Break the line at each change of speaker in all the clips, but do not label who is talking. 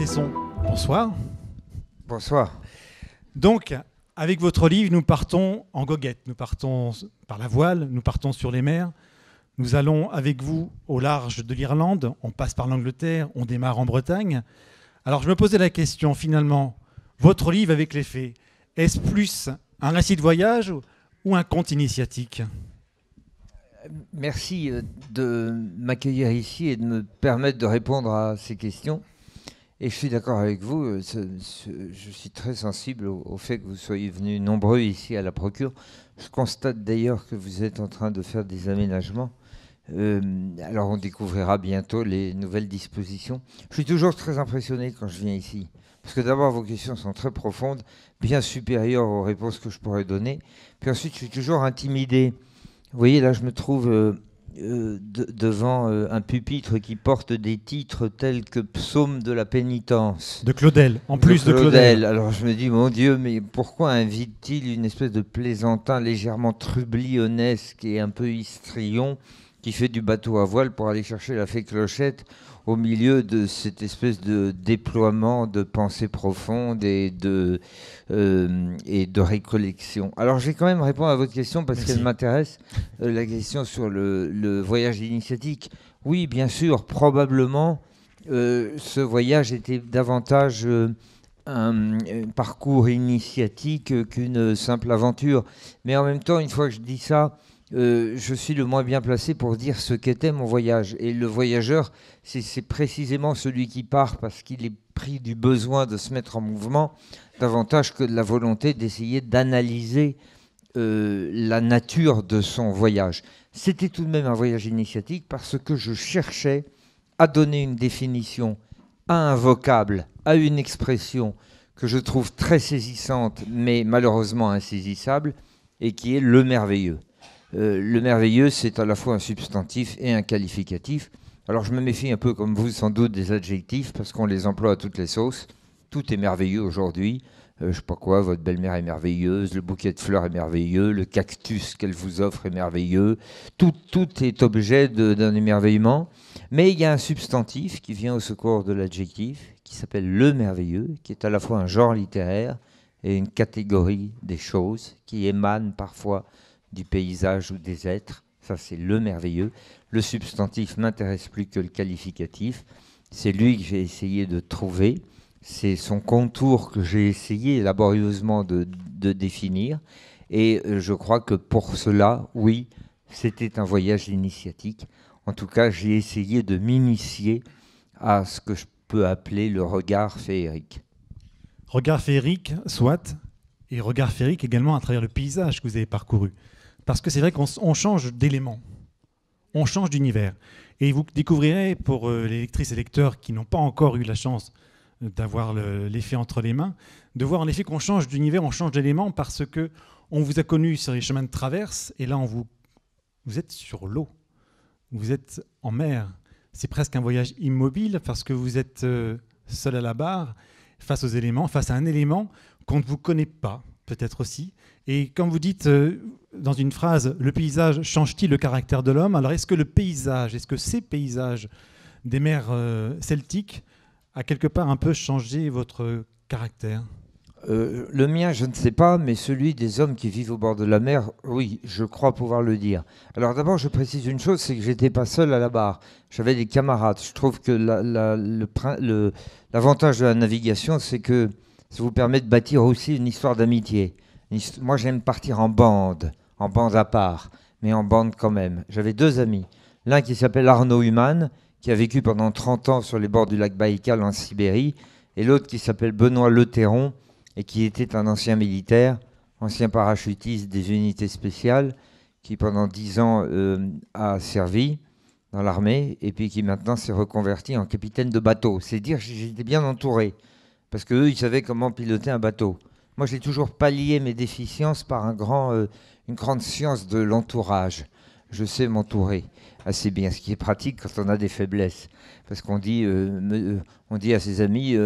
Tesson, bonsoir.
Bonsoir.
Donc, avec votre livre, nous partons en goguette. Nous partons par la voile, nous partons sur les mers. Nous allons avec vous au large de l'Irlande. On passe par l'Angleterre, on démarre en Bretagne. Alors, je me posais la question, finalement, votre livre avec les faits, est-ce plus un récit de voyage ou un conte initiatique ?
Merci de m'accueillir ici et de me permettre de répondre à ces questions. Et je suis d'accord avec vous, je suis très sensible au fait que vous soyez venus nombreux ici à la Procure. Je constate d'ailleurs que vous êtes en train de faire des aménagements. Alors on découvrira bientôt les nouvelles dispositions. Je suis toujours très impressionné quand je viens ici. Parce que d'abord, vos questions sont très profondes, bien supérieures aux réponses que je pourrais donner. Puis ensuite, je suis toujours intimidé. Vous voyez, là, je me trouve devant un pupitre qui porte des titres tels que Psaume de la pénitence.
De Claudel, en plus de Claudel.
Alors je me dis, mon Dieu, mais pourquoi invite-t-il une espèce de plaisantin légèrement trublionnesque et un peu histrion qui fait du bateau à voile pour aller chercher la fée Clochette au milieu de cette espèce de déploiement de pensées profondes et de récollection. Alors je vais quand même répondre à votre question parce qu'elle m'intéresse, la question sur le voyage initiatique. Oui, bien sûr, probablement, ce voyage était davantage un parcours initiatique qu'une simple aventure. Mais en même temps, une fois que je dis ça, je suis le moins bien placé pour dire ce qu'était mon voyage. Et le voyageur, c'est précisément celui qui part parce qu'il est pris du besoin de se mettre en mouvement, davantage que de la volonté d'essayer d'analyser la nature de son voyage. C'était tout de même un voyage initiatique parce que je cherchais à donner une définition à un vocable, à une expression que je trouve très saisissante, mais malheureusement insaisissable, et qui est le merveilleux. Le merveilleux, c'est à la fois un substantif et un qualificatif. Alors je me méfie un peu, comme vous sans doute, des adjectifs, parce qu'on les emploie à toutes les sauces. Tout est merveilleux aujourd'hui. Je sais pas quoi, votre belle-mère est merveilleuse, le bouquet de fleurs est merveilleux, le cactus qu'elle vous offre est merveilleux. Tout est objet d'un émerveillement. Mais il y a un substantif qui vient au secours de l'adjectif, qui s'appelle le merveilleux, qui est à la fois un genre littéraire et une catégorie des choses qui émanent parfois du paysage ou des êtres. Ça, c'est le merveilleux. Le substantif m'intéresse plus que le qualificatif. C'est lui que j'ai essayé de trouver. C'est son contour que j'ai essayé laborieusement de définir. Et je crois que pour cela, oui, c'était un voyage initiatique. En tout cas, j'ai essayé de m'initier à ce que je peux appeler le regard féerique.
Regard féerique, soit, et regard féerique également à travers le paysage que vous avez parcouru. Parce que c'est vrai qu'on change d'éléments, on change d'univers. Et vous découvrirez, pour les lectrices et lecteurs qui n'ont pas encore eu la chance d'avoir l'effet entre les mains, de voir en effet qu'on change d'univers, on change d'éléments parce qu'on vous a connu sur les chemins de traverse, et là vous êtes sur l'eau, vous êtes en mer. C'est presque un voyage immobile parce que vous êtes seul à la barre, face aux éléments, face à un élément qu'on ne vous connaît pas, peut-être aussi. Et comme vous dites dans une phrase, le paysage change-t-il le caractère de l'homme ? Alors est-ce que ces paysages des mers celtiques a quelque part un peu changé votre caractère ?
Le mien, je ne sais pas, mais celui des hommes qui vivent au bord de la mer, oui, je crois pouvoir le dire. Alors d'abord, je précise une chose, c'est que j'étais pas seul à la barre. J'avais des camarades. Je trouve que l'avantage de la navigation, c'est que ça vous permet de bâtir aussi une histoire d'amitié. Moi, j'aime partir en bande à part, mais en bande quand même. J'avais deux amis. L'un qui s'appelle Arnaud Humann, qui a vécu pendant 30 ans sur les bords du lac Baïkal en Sibérie, et l'autre qui s'appelle Benoît Leterron, et qui était un ancien militaire, ancien parachutiste des unités spéciales, qui pendant 10 ans a servi dans l'armée, et puis qui maintenant s'est reconverti en capitaine de bateau. C'est dire que j'étais bien entouré, parce qu'eux, ils savaient comment piloter un bateau. Moi, j'ai toujours pallié mes déficiences par une grande science de l'entourage. Je sais m'entourer assez bien, ce qui est pratique quand on a des faiblesses. Parce qu'on dit, on dit à ses amis,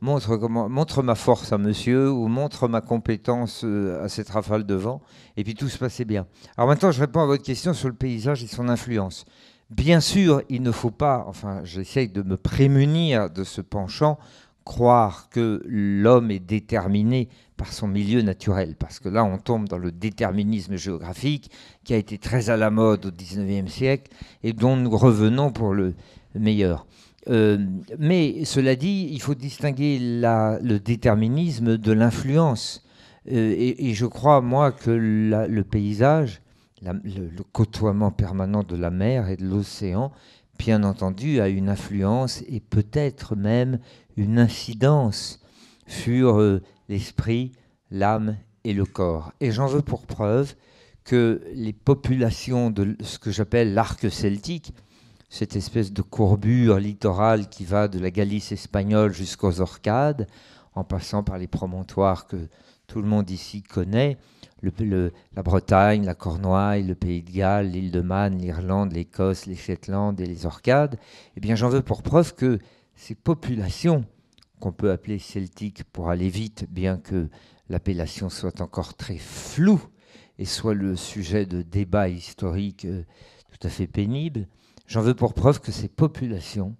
montre ma force à monsieur, ou montre ma compétence à cette rafale de vent, et puis tout se passait bien. Alors maintenant, je réponds à votre question sur le paysage et son influence. Bien sûr, il ne faut pas, enfin j'essaye de me prémunir de ce penchant, croire que l'homme est déterminé par son milieu naturel, parce que là on tombe dans le déterminisme géographique qui a été très à la mode au XIXe siècle et dont nous revenons pour le meilleur. Mais cela dit, il faut distinguer le déterminisme de l'influence. Et je crois, moi, que le paysage, le côtoiement permanent de la mer et de l'océan, bien entendu, a une influence et peut-être même une incidence sur l'esprit, l'âme et le corps. Et j'en veux pour preuve que les populations de ce que j'appelle l'arc celtique, cette espèce de courbure littorale qui va de la Galice espagnole jusqu'aux Orcades, en passant par les promontoires que tout le monde ici connaît, la Bretagne, la Cornouaille, le Pays de Galles, l'île de Man, l'Irlande, l'Écosse, les Shetland et les Orcades, eh bien j'en veux pour preuve que ces populations, qu'on peut appeler celtiques pour aller vite, bien que l'appellation soit encore très floue et soit le sujet de débats historiques tout à fait pénibles, j'en veux pour preuve que ces populations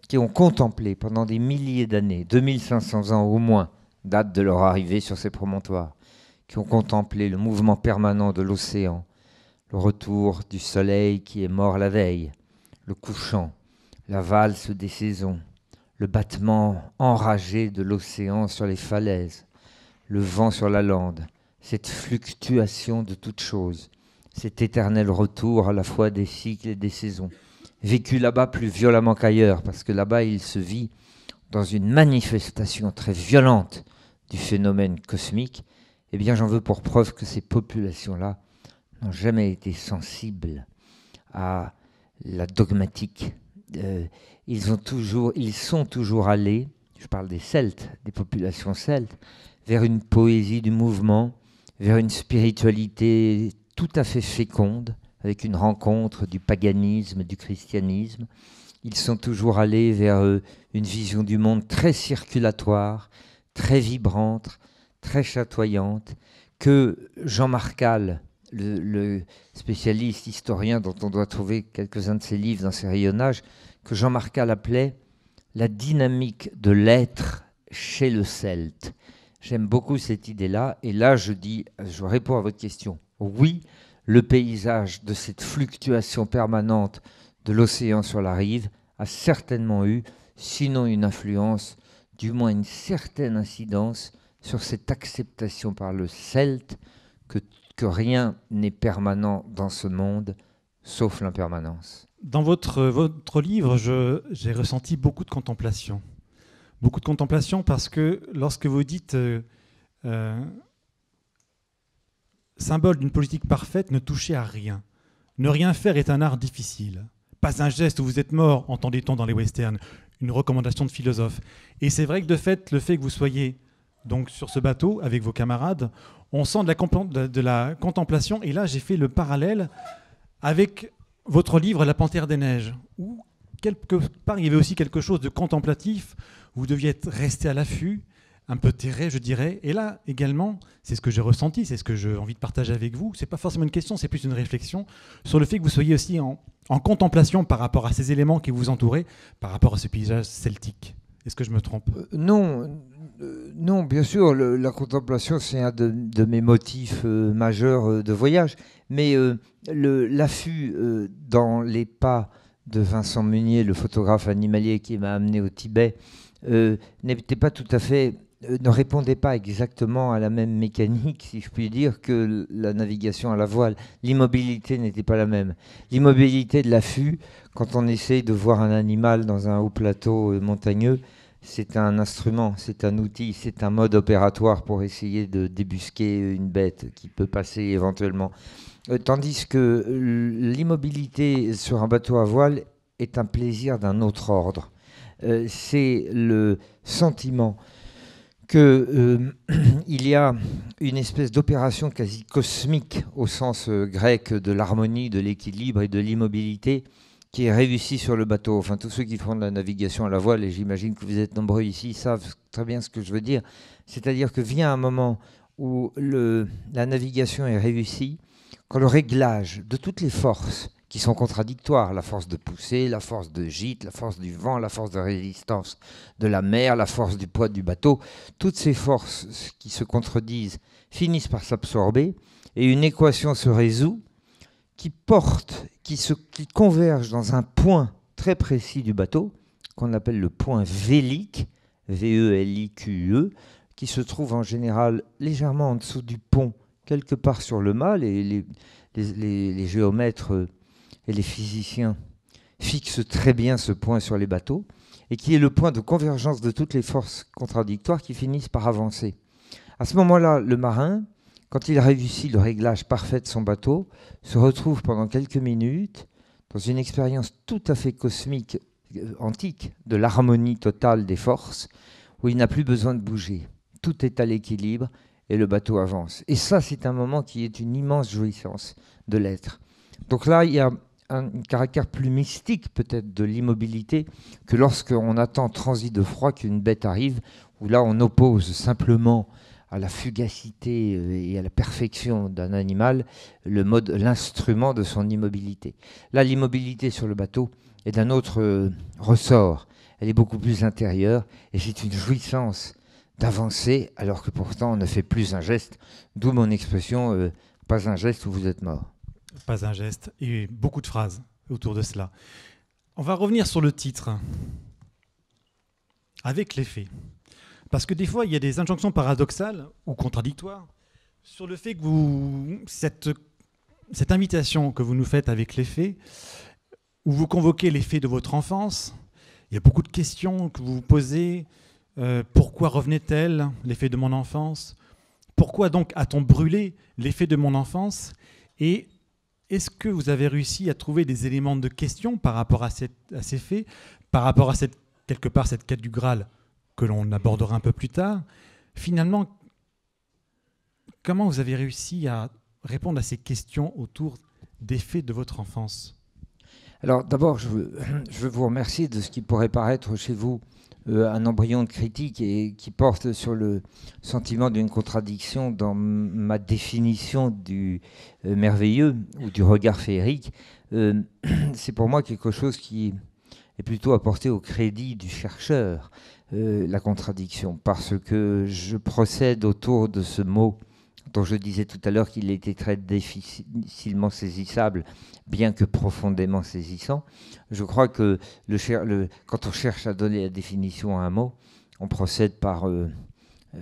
qui ont contemplé pendant des milliers d'années, 2500 ans au moins, date de leur arrivée sur ces promontoires, qui ont contemplé le mouvement permanent de l'océan, le retour du soleil qui est mort la veille, le couchant, la valse des saisons, le battement enragé de l'océan sur les falaises, le vent sur la lande, cette fluctuation de toutes choses, cet éternel retour à la fois des cycles et des saisons, vécu là-bas plus violemment qu'ailleurs, parce que là-bas il se vit dans une manifestation très violente du phénomène cosmique, eh bien j'en veux pour preuve que ces populations-là n'ont jamais été sensibles à la dogmatique. Ils sont toujours allés, je parle des Celtes, des populations celtes, vers une poésie du mouvement, vers une spiritualité tout à fait féconde, avec une rencontre du paganisme, du christianisme. Ils sont toujours allés vers une vision du monde très circulatoire, très vibrante, très chatoyante, que Jean Marcal, le spécialiste historien dont on doit trouver quelques-uns de ses livres dans ses rayonnages, que Jean Marcal appelait la dynamique de l'être chez le Celte. J'aime beaucoup cette idée-là, et là je réponds à votre question. Oui, le paysage de cette fluctuation permanente de l'océan sur la rive a certainement eu, sinon une influence, du moins une certaine incidence sur cette acceptation par le Celte que rien n'est permanent dans ce monde, sauf l'impermanence.
Dans votre livre, j'ai ressenti beaucoup de contemplation. Beaucoup de contemplation parce que lorsque vous dites symbole d'une politique parfaite, ne touchez à rien. Ne rien faire est un art difficile. Pas un geste où vous êtes mort, entendait-on dans les westerns, une recommandation de philosophe. Et c'est vrai que de fait, le fait que vous soyez donc sur ce bateau avec vos camarades, on sent de la contemplation. Et là, j'ai fait le parallèle avec votre livre La Panthère des Neiges, où quelque part, il y avait aussi quelque chose de contemplatif. Vous deviez rester à l'affût, un peu terré, je dirais. Et là, également, c'est ce que j'ai ressenti, c'est ce que j'ai envie de partager avec vous. Ce n'est pas forcément une question, c'est plus une réflexion sur le fait que vous soyez aussi en contemplation par rapport à ces éléments qui vous entouraient, par rapport à ce paysage celtique. Est-ce que je me trompe ?
Non, bien sûr, la contemplation, c'est un de mes motifs majeurs de voyage. Mais l'affût dans les pas de Vincent Munier, le photographe animalier qui m'a amené au Tibet, n'était pas tout à fait, ne répondait pas exactement à la même mécanique, si je puis dire, que la navigation à la voile. L'immobilité n'était pas la même. L'immobilité de l'affût, quand on essaye de voir un animal dans un haut plateau montagneux, c'est un instrument, c'est un outil, c'est un mode opératoire pour essayer de débusquer une bête qui peut passer éventuellement. Tandis que l'immobilité sur un bateau à voile est un plaisir d'un autre ordre. C'est le sentiment qu'il y a une espèce d'opération quasi cosmique au sens grec de l'harmonie, de l'équilibre et de l'immobilité qui est réussie sur le bateau. Enfin, tous ceux qui font de la navigation à la voile, et j'imagine que vous êtes nombreux ici, savent très bien ce que je veux dire. C'est-à-dire que vient un moment où la navigation est réussie quand le réglage de toutes les forces qui sont contradictoires, la force de poussée, la force de gîte, la force du vent, la force de résistance de la mer, la force du poids du bateau, toutes ces forces qui se contredisent finissent par s'absorber et une équation se résout qui converge dans un point très précis du bateau qu'on appelle le point vélique, V-E-L-I-Q-E, qui se trouve en général légèrement en dessous du pont, quelque part sur le mât. Les géomètres et les physiciens fixent très bien ce point sur les bateaux, et qui est le point de convergence de toutes les forces contradictoires qui finissent par avancer. À ce moment-là, le marin, quand il réussit le réglage parfait de son bateau, se retrouve pendant quelques minutes dans une expérience tout à fait cosmique, antique, de l'harmonie totale des forces, où il n'a plus besoin de bouger. Tout est à l'équilibre et le bateau avance. Et ça, c'est un moment qui est une immense jouissance de l'être. Donc là, il y a un caractère plus mystique peut-être de l'immobilité que lorsqu'on attend transi de froid qu'une bête arrive, où là on oppose simplement à la fugacité et à la perfection d'un animal l'instrument de son immobilité. Là, l'immobilité sur le bateau est d'un autre ressort. Elle est beaucoup plus intérieure et c'est une jouissance d'avancer alors que pourtant on ne fait plus un geste, d'où mon expression pas un geste ou vous êtes mort.
Pas un geste, et beaucoup de phrases autour de cela. On va revenir sur le titre, avec les faits. Parce que des fois, il y a des injonctions paradoxales ou contradictoires sur le fait que cette invitation que vous nous faites avec les faits, où vous convoquez les faits de votre enfance, il y a beaucoup de questions que vous vous posez. Pourquoi revenait-elle, les faits de mon enfance? Pourquoi donc a-t-on brûlé les faits de mon enfance? Et est-ce que vous avez réussi à trouver des éléments de question par rapport à ces faits, par rapport à quelque part cette quête du Graal que l'on abordera un peu plus tard? Finalement, comment vous avez réussi à répondre à ces questions autour des faits de votre enfance?
Alors d'abord, je veux vous remercier de ce qui pourrait paraître chez vous un embryon de critique et qui porte sur le sentiment d'une contradiction dans ma définition du merveilleux ou du regard féerique. C'est pour moi quelque chose qui est plutôt à porter au crédit du chercheur, la contradiction, parce que je procède autour de ce mot dont je disais tout à l'heure qu'il était très difficilement saisissable, bien que profondément saisissant. Je crois que quand on cherche à donner la définition à un mot, on procède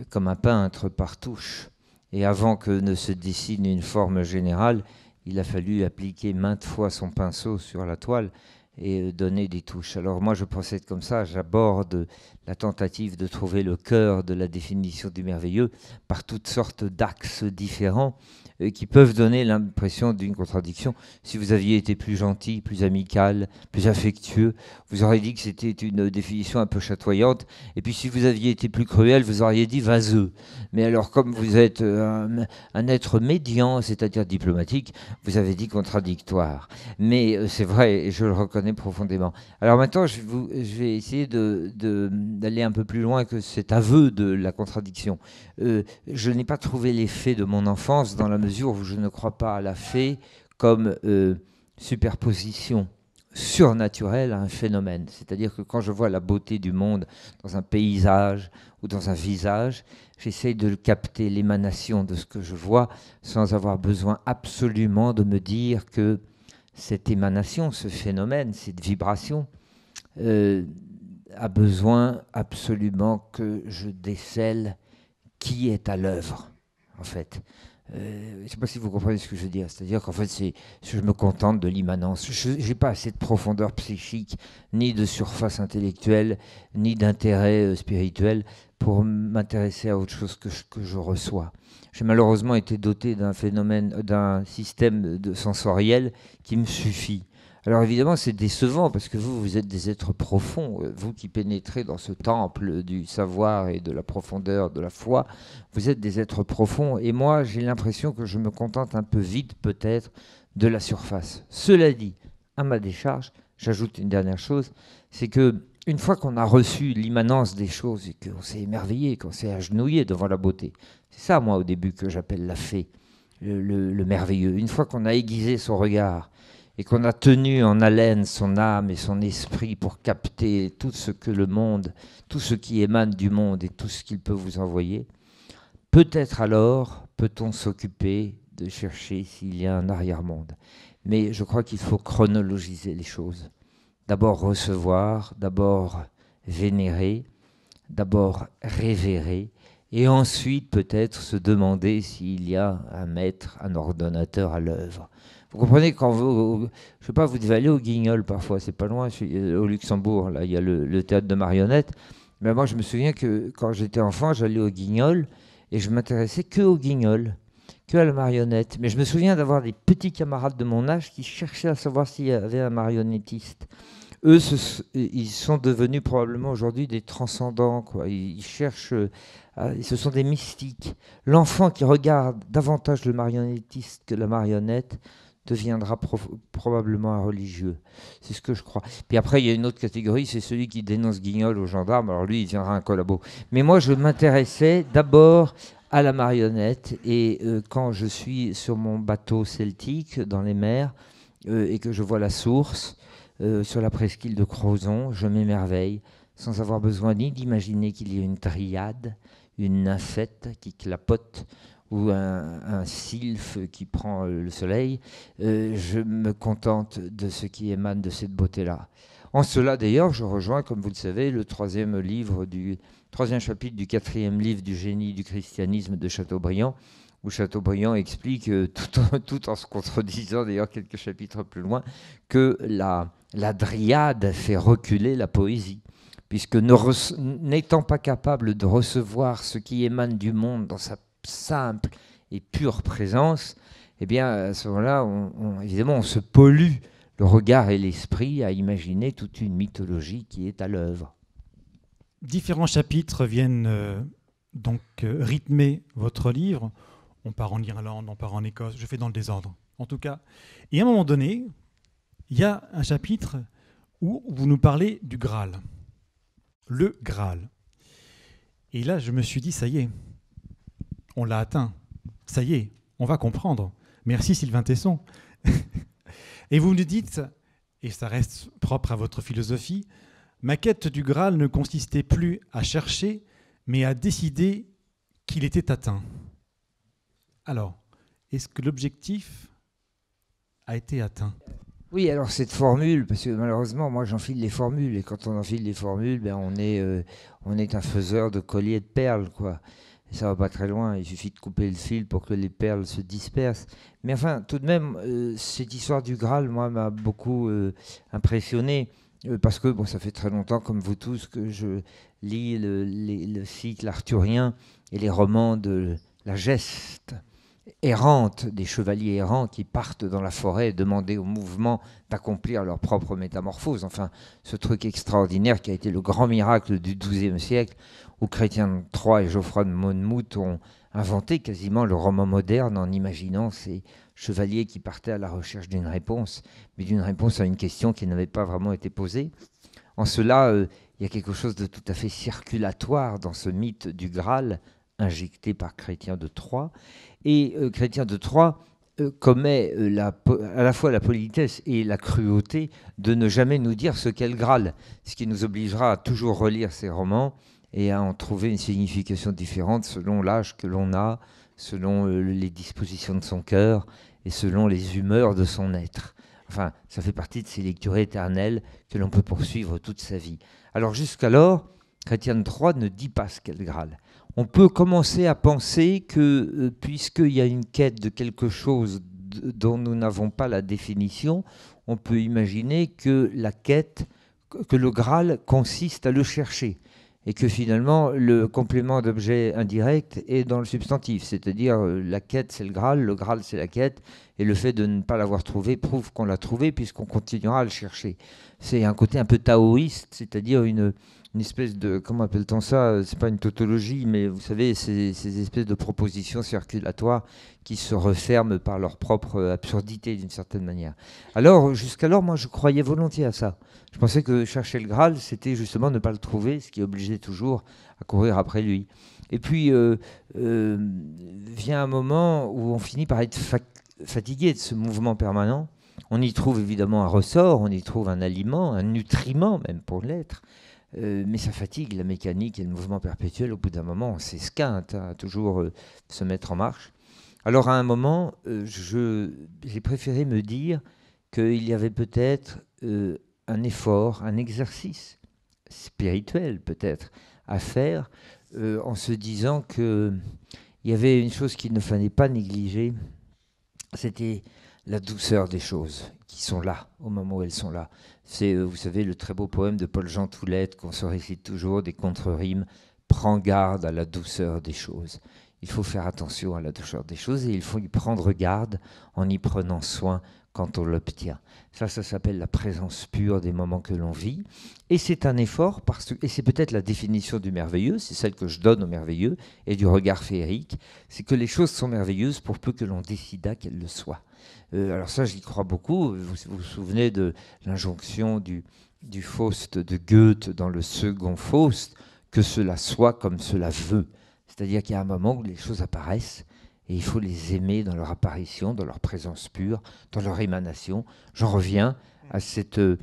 comme un peintre par touche. Et avant que ne se dessine une forme générale, il a fallu appliquer maintes fois son pinceau sur la toile et donner des touches. Alors moi, je procède comme ça, j'aborde la tentative de trouver le cœur de la définition du merveilleux par toutes sortes d'axes différents qui peuvent donner l'impression d'une contradiction. Si vous aviez été plus gentil, plus amical, plus affectueux, vous auriez dit que c'était une définition un peu chatoyante. Et puis si vous aviez été plus cruel, vous auriez dit vaseux. Mais alors comme vous êtes un être médian, c'est-à-dire diplomatique, vous avez dit contradictoire. Mais c'est vrai, et je le reconnais profondément. Alors maintenant, je vais essayer d'aller un peu plus loin que cet aveu de la contradiction. Je n'ai pas trouvé les faits de mon enfance dans la mesure où je ne crois pas à la fée comme superposition surnaturelle à un phénomène. C'est-à-dire que quand je vois la beauté du monde dans un paysage ou dans un visage, j'essaye de capter l'émanation de ce que je vois sans avoir besoin absolument de me dire que cette émanation, ce phénomène, cette vibration, a besoin absolument que je décèle qui est à l'œuvre, en fait. Je ne sais pas si vous comprenez ce que je veux dire. C'est-à-dire qu'en fait, je me contente de l'immanence. Je n'ai pas assez de profondeur psychique, ni de surface intellectuelle, ni d'intérêt spirituel pour m'intéresser à autre chose que je reçois. J'ai malheureusement été doté d'un système sensoriel qui me suffit. Alors évidemment, c'est décevant parce que vous êtes des êtres profonds, vous qui pénétrez dans ce temple du savoir et de la profondeur de la foi, vous êtes des êtres profonds et moi, j'ai l'impression que je me contente un peu vite peut-être de la surface. Cela dit, à ma décharge, j'ajoute une dernière chose, c'est que une fois qu'on a reçu l'immanence des choses et qu'on s'est émerveillé, qu'on s'est agenouillé devant la beauté, c'est ça moi au début que j'appelle la fée. le merveilleux. Une fois qu'on a aiguisé son regard et qu'on a tenu en haleine son âme et son esprit pour capter tout ce que le monde, tout ce qui émane du monde et tout ce qu'il peut vous envoyer, peut-être alors peut-on s'occuper de chercher s'il y a un arrière-monde. Mais je crois qu'il faut chronologiser les choses. D'abord recevoir, d'abord vénérer, d'abord révérer, et ensuite peut-être se demander s'il y a un maître, un ordonnateur à l'œuvre. Vous comprenez, quand vous, je sais pas, vous devez aller au Guignol parfois, c'est pas loin, au Luxembourg, là il y a le théâtre de marionnettes. Mais moi je me souviens que quand j'étais enfant, j'allais au Guignol et je m'intéressais que au Guignol, que à la marionnette. Mais je me souviens d'avoir des petits camarades de mon âge qui cherchaient à savoir s'il y avait un marionnettiste. Eux, ils sont devenus probablement aujourd'hui des transcendants, quoi. Ils cherchent, ce sont des mystiques. L'enfant qui regarde davantage le marionnettiste que la marionnette deviendra probablement un religieux. C'est ce que je crois. Puis après, il y a une autre catégorie, c'est celui qui dénonce Guignol aux gendarmes. Alors lui, il deviendra un collabo. Mais moi, je m'intéressais d'abord à la marionnette. Et quand je suis sur mon bateau celtique dans les mers et que je vois la source, sur la presqu'île de Crozon, je m'émerveille sans avoir besoin ni d'imaginer qu'il y ait une dryade, une nymphette qui clapote ou un sylphe qui prend le soleil. Je me contente de ce qui émane de cette beauté-là. En cela, d'ailleurs, je rejoins, comme vous le savez, le troisième chapitre du 4e livre du génie du christianisme de Chateaubriand, où Chateaubriand explique, tout en se contredisant d'ailleurs quelques chapitres plus loin, que la dryade fait reculer la poésie, puisque n'étant pas capable de recevoir ce qui émane du monde dans sa simple et pure présence, eh bien à ce moment-là, évidemment, on se pollue le regard et l'esprit à imaginer toute une mythologie qui est à l'œuvre.
Différents chapitres viennent rythmer votre livre. On part en Irlande, on part en Écosse, je fais dans le désordre, en tout cas. Et à un moment donné, il y a un chapitre où vous nous parlez du Graal. Le Graal. Et là, je me suis dit, ça y est, on l'a atteint. Ça y est, on va comprendre. Merci Sylvain Tesson. Et vous nous dites, et ça reste propre à votre philosophie, ma quête du Graal ne consistait plus à chercher, mais à décider qu'il était atteint. Alors, est-ce que l'objectif a été atteint ?
Oui, alors cette formule, parce que malheureusement, moi j'enfile les formules, et quand on enfile les formules, ben on est un faiseur de colliers de perles, quoi. Et ça va pas très loin, il suffit de couper le fil pour que les perles se dispersent. Mais enfin, tout de même, cette histoire du Graal, moi, m'a beaucoup impressionné, parce que bon, ça fait très longtemps, comme vous tous, que je lis le cycle arthurien et les romans de la geste errante des chevaliers errants qui partent dans la forêt et demander au mouvement d'accomplir leur propre métamorphose. Enfin, ce truc extraordinaire qui a été le grand miracle du XIIe siècle, où Chrétien de Troyes et Geoffroy de Monmouth ont inventé quasiment le roman moderne en imaginant ces chevaliers qui partaient à la recherche d'une réponse, mais d'une réponse à une question qui n'avait pas vraiment été posée. En cela, il y a quelque chose de tout à fait circulatoire dans ce mythe du Graal, injecté par Chrétien de Troyes. Et Chrétien de Troyes commet à la fois la politesse et la cruauté de ne jamais nous dire ce qu'est le Graal, ce qui nous obligera à toujours relire ses romans et à en trouver une signification différente selon l'âge que l'on a, selon les dispositions de son cœur et selon les humeurs de son être. Enfin, ça fait partie de ces lectures éternelles que l'on peut poursuivre toute sa vie. Alors jusqu'alors, Chrétien de Troyes ne dit pas ce qu'est le Graal. On peut commencer à penser que, puisqu'il y a une quête de quelque chose dont nous n'avons pas la définition, on peut imaginer que la quête, que le Graal consiste à le chercher, et que finalement le complément d'objet indirect est dans le substantif, c'est-à-dire la quête c'est le Graal c'est la quête, et le fait de ne pas l'avoir trouvé prouve qu'on l'a trouvé puisqu'on continuera à le chercher. C'est un côté un peu taoïste, c'est-à-dire une espèce de, comment appelle-t-on ça, c'est pas une tautologie, mais vous savez, ces espèces de propositions circulatoires qui se referment par leur propre absurdité d'une certaine manière. Alors, jusqu'alors, moi, je croyais volontiers à ça. Je pensais que chercher le Graal, c'était justement ne pas le trouver, ce qui obligeait toujours à courir après lui. Et puis vient un moment où on finit par être fatigué de ce mouvement permanent. On y trouve évidemment un ressort, on y trouve un aliment, un nutriment même pour l'être. Mais ça fatigue la mécanique et le mouvement perpétuel. Au bout d'un moment, on s'esquinte à toujours se mettre en marche. Alors à un moment, j'ai préféré me dire qu'il y avait peut-être un effort, un exercice spirituel peut-être à faire, en se disant qu'il y avait une chose qu'il ne fallait pas négliger, c'était la douceur des choses qui sont là, au moment où elles sont là. C'est, vous savez, le très beau poème de Paul-Jean Toulette qu'on se récite toujours, des contre-rimes, « Prends garde à la douceur des choses ». Il faut faire attention à la douceur des choses et il faut y prendre garde en y prenant soin quand on l'obtient. Ça s'appelle la présence pure des moments que l'on vit. Et c'est un effort, et c'est peut-être la définition du merveilleux, c'est celle que je donne au merveilleux, et du regard féerique, c'est que les choses sont merveilleuses pour peu que l'on décida qu'elles le soient. Alors ça, j'y crois beaucoup. Vous vous souvenez de l'injonction du Faust de Goethe dans le second Faust, que cela soit comme cela veut. C'est-à-dire qu'il y a un moment où les choses apparaissent, et il faut les aimer dans leur apparition, dans leur présence pure, dans leur émanation. J'en reviens à ce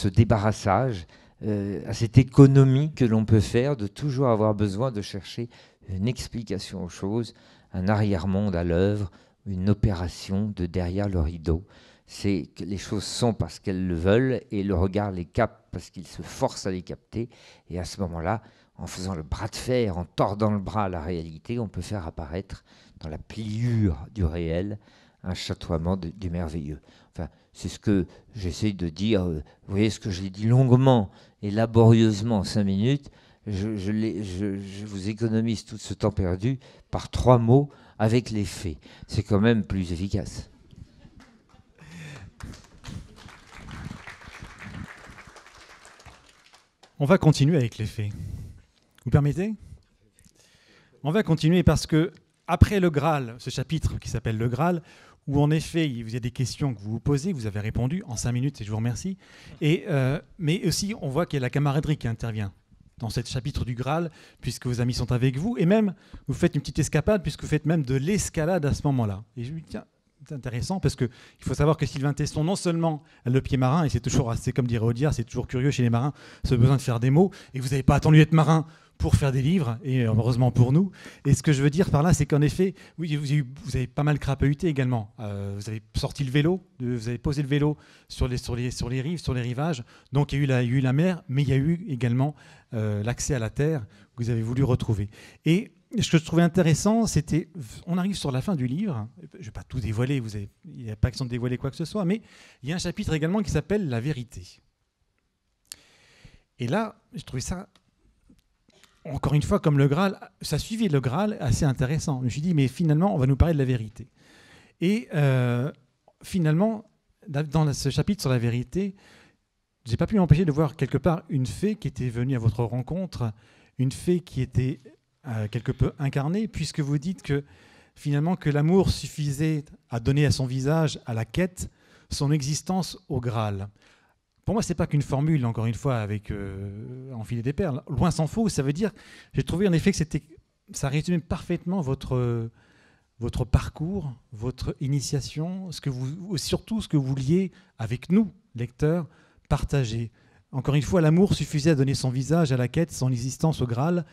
débarrassage, à cette économie que l'on peut faire de toujours avoir besoin de chercher une explication aux choses, un arrière-monde à l'œuvre, une opération de derrière le rideau. C'est que les choses sont parce qu'elles le veulent et le regard les capte parce qu'il se force à les capter. Et à ce moment-là, en faisant le bras de fer, en tordant le bras à la réalité, on peut faire apparaître dans la pliure du réel un chatoiement du merveilleux. Enfin, c'est ce que j'essaye de dire. Vous voyez ce que j'ai dit longuement et laborieusement en 5 minutes. Je vous économise tout ce temps perdu par 3 mots avec les faits. C'est quand même plus efficace.
On va continuer avec les faits. Vous permettez ? On va continuer parce que après le Graal, ce chapitre qui s'appelle le Graal, où en effet il y a des questions que vous vous posez, vous avez répondu en 5 minutes et je vous remercie. Mais aussi on voit qu'il y a la camaraderie qui intervient dans ce chapitre du Graal, puisque vos amis sont avec vous, et même vous faites une petite escapade, puisque vous faites même de l'escalade à ce moment-là. Et je me dis, tiens, c'est intéressant, parce qu'il faut savoir que Sylvain Tesson, non seulement a le pied marin, et c'est toujours assez, comme dirait Audiard, c'est toujours curieux chez les marins, ce besoin de faire des mots, et vous n'avez pas attendu d'être marin pour faire des livres, et heureusement pour nous. Et ce que je veux dire par là, c'est qu'en effet, oui, vous avez pas mal crapahuté également. Vous avez sorti le vélo, vous avez posé le vélo sur les rives, sur les rivages. Donc il y a eu la mer, mais il y a eu également l'accès à la terre que vous avez voulu retrouver. Et ce que je trouvais intéressant, c'était, on arrive sur la fin du livre, je ne vais pas tout dévoiler, il n'y a pas question de dévoiler quoi que ce soit, mais il y a un chapitre également qui s'appelle « La vérité ». Et là, j'ai trouvé ça, encore une fois, comme le Graal, ça suivait le Graal, assez intéressant. Je me suis dit, mais finalement, on va nous parler de la vérité. Et finalement, dans ce chapitre sur la vérité, je n'ai pas pu m'empêcher de voir quelque part une fée qui était venue à votre rencontre, une fée qui était quelque peu incarnée, puisque vous dites que finalement que l'amour suffisait à donner à son visage, à la quête, son existence au Graal. Pour moi, ce n'est pas qu'une formule, encore une fois, avec enfiler des perles. Loin s'en faut, ça veut dire, j'ai trouvé en effet que ça résumait parfaitement votre parcours, votre initiation, surtout ce que vous vouliez, avec nous, lecteurs, partager. Encore une fois, l'amour suffisait à donner son visage à la quête, son existence au Graal,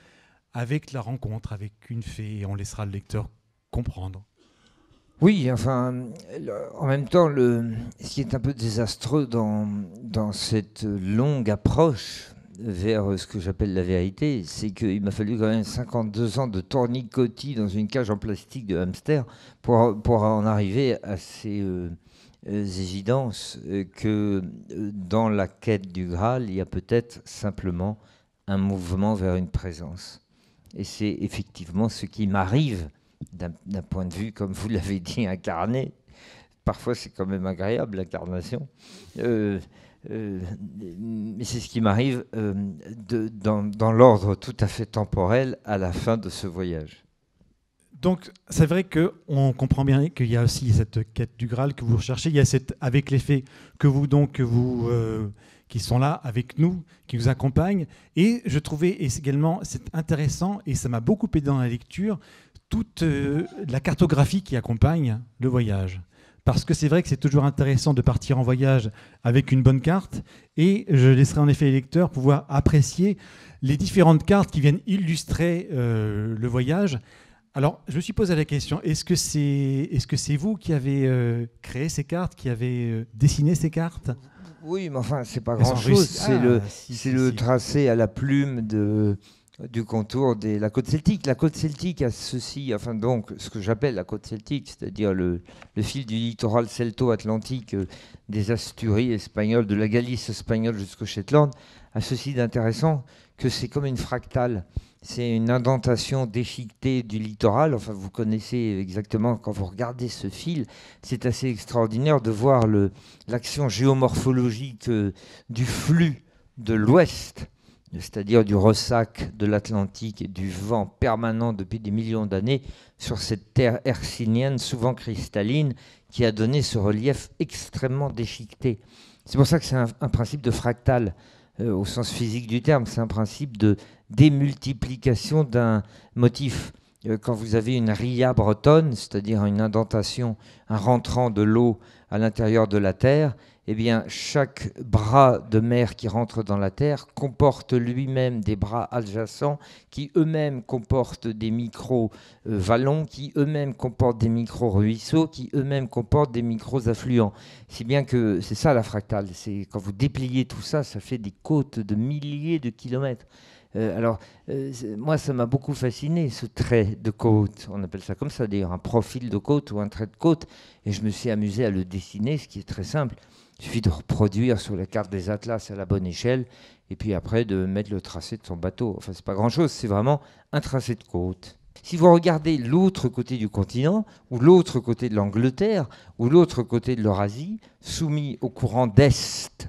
avec la rencontre avec une fée, et on laissera le lecteur comprendre.
Oui, enfin, en même temps, ce qui est un peu désastreux dans cette longue approche vers ce que j'appelle la vérité, c'est qu'il m'a fallu quand même 52 ans de tournicotis dans une cage en plastique de hamster pour en arriver à ces évidences que dans la quête du Graal, il y a peut-être simplement un mouvement vers une présence. Et c'est effectivement ce qui m'arrive d'un point de vue, comme vous l'avez dit, incarné. Parfois, c'est quand même agréable, l'incarnation. Mais c'est ce qui m'arrive dans l'ordre tout à fait temporel à la fin de ce voyage.
Donc, c'est vrai qu'on comprend bien qu'il y a aussi cette quête du Graal que vous recherchez. Il y a avec les faits qui sont là avec nous, qui nous accompagnent. Et je trouvais également, c'est intéressant, et ça m'a beaucoup aidé dans la lecture, toute la cartographie qui accompagne le voyage. Parce que c'est vrai que c'est toujours intéressant de partir en voyage avec une bonne carte, et je laisserai en effet les lecteurs pouvoir apprécier les différentes cartes qui viennent illustrer le voyage. Alors, je me suis posé la question, est-ce que c'est vous qui avez créé ces cartes, qui avez dessiné ces cartes ?
Oui, mais enfin, c'est pas grand-chose. C'est le tracé à la plume du contour de la côte celtique. La côte celtique a ceci, enfin donc, ce que j'appelle la côte celtique, c'est-à-dire le fil du littoral celto-atlantique des Asturies espagnoles, de la Galice espagnole jusqu'au Shetland, a ceci d'intéressant que c'est comme une fractale. C'est une indentation déchiquetée du littoral. Enfin, vous connaissez exactement, quand vous regardez ce fil, c'est assez extraordinaire de voir l'action géomorphologique du flux de l'ouest, c'est-à-dire du ressac de l'Atlantique et du vent permanent depuis des millions d'années sur cette terre hercynienne, souvent cristalline, qui a donné ce relief extrêmement déchiqueté. C'est pour ça que c'est un principe de fractal. Au sens physique du terme, c'est un principe de démultiplication d'un motif. Quand vous avez une ria bretonne, c'est-à-dire une indentation, un rentrant de l'eau à l'intérieur de la terre, eh bien, chaque bras de mer qui rentre dans la terre comporte lui-même des bras adjacents qui eux-mêmes comportent des micro-vallons, qui eux-mêmes comportent des micro-ruisseaux, qui eux-mêmes comportent des micro-affluents. Si bien que c'est ça la fractale. C'est, quand vous dépliez tout ça, ça fait des côtes de milliers de kilomètres. Moi, ça m'a beaucoup fasciné, ce trait de côte. On appelle ça comme ça, d'ailleurs, un profil de côte ou un trait de côte. Et je me suis amusé à le dessiner, ce qui est très simple. Il suffit de reproduire sur la carte des atlas à la bonne échelle, et puis après de mettre le tracé de son bateau. Enfin, c'est pas grand-chose, c'est vraiment un tracé de côte. Si vous regardez l'autre côté du continent, ou l'autre côté de l'Angleterre, ou l'autre côté de l'Eurasie, soumis aux courants d'Est,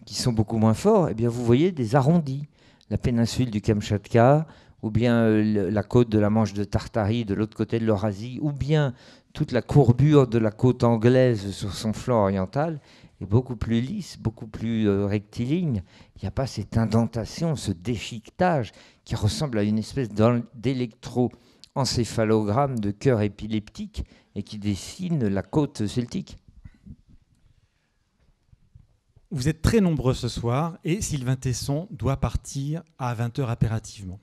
qui sont beaucoup moins forts, eh bien vous voyez des arrondis. La péninsule du Kamchatka, ou bien la côte de la Manche de Tartarie de l'autre côté de l'Eurasie, ou bien toute la courbure de la côte anglaise sur son flanc oriental, est beaucoup plus lisse, beaucoup plus rectiligne. Il n'y a pas cette indentation, ce déchiquetage qui ressemble à une espèce d'électroencéphalogramme de cœur épileptique et qui dessine la côte celtique.
Vous êtes très nombreux ce soir et Sylvain Tesson doit partir à 20h impérativement.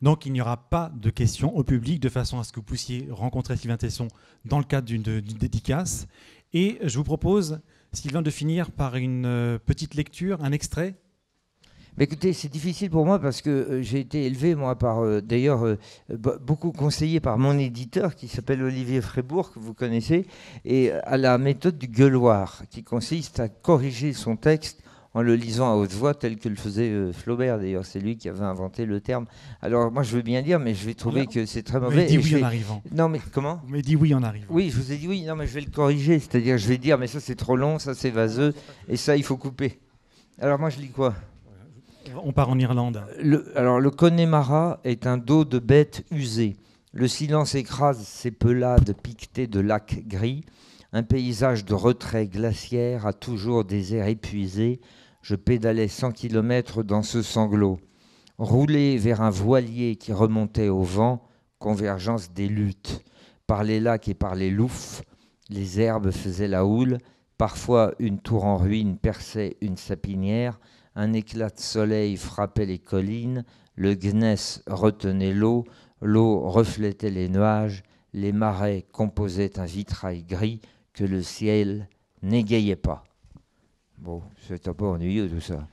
Donc il n'y aura pas de questions au public de façon à ce que vous puissiez rencontrer Sylvain Tesson dans le cadre d'une dédicace. Et je vous propose, Sylvain, de finir par une petite lecture, un extrait.
Mais écoutez, c'est difficile pour moi parce que j'ai été élevé, moi, par, d'ailleurs, beaucoup conseillé par mon éditeur qui s'appelle Olivier Frébourg, que vous connaissez, et à la méthode du gueuloir, qui consiste à corriger son texte en le lisant à haute voix, tel que le faisait Flaubert, d'ailleurs. C'est lui qui avait inventé le terme. Alors, moi, je veux bien dire, mais je vais trouver que c'est très mauvais.
Vous m'avez dit oui en arrivant.
Non, mais comment ?
Vous m'avez dit oui en arrivant.
Oui, je vous ai dit oui, non, mais je vais le corriger. C'est-à-dire, je vais dire, mais ça, c'est trop long, ça, c'est vaseux, et ça, il faut couper. Alors, moi, je lis quoi ?
On part en Irlande.
Le Connemara est un dos de bête usé. Le silence écrase ses pelades piquetées de lacs gris. Un paysage de retrait glaciaire à toujours des airs épuisés. Je pédalais 100 km dans ce sanglot. Roulé vers un voilier qui remontait au vent, convergence des luttes. Par les lacs et par les loufs, les herbes faisaient la houle. Parfois, une tour en ruine perçait une sapinière. Un éclat de soleil frappait les collines, le gneiss retenait l'eau, l'eau reflétait les nuages, les marais composaient un vitrail gris que le ciel n'égayait pas. Bon, c'est un peu ennuyeux tout ça.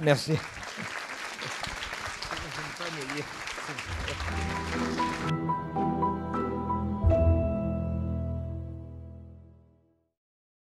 Merci.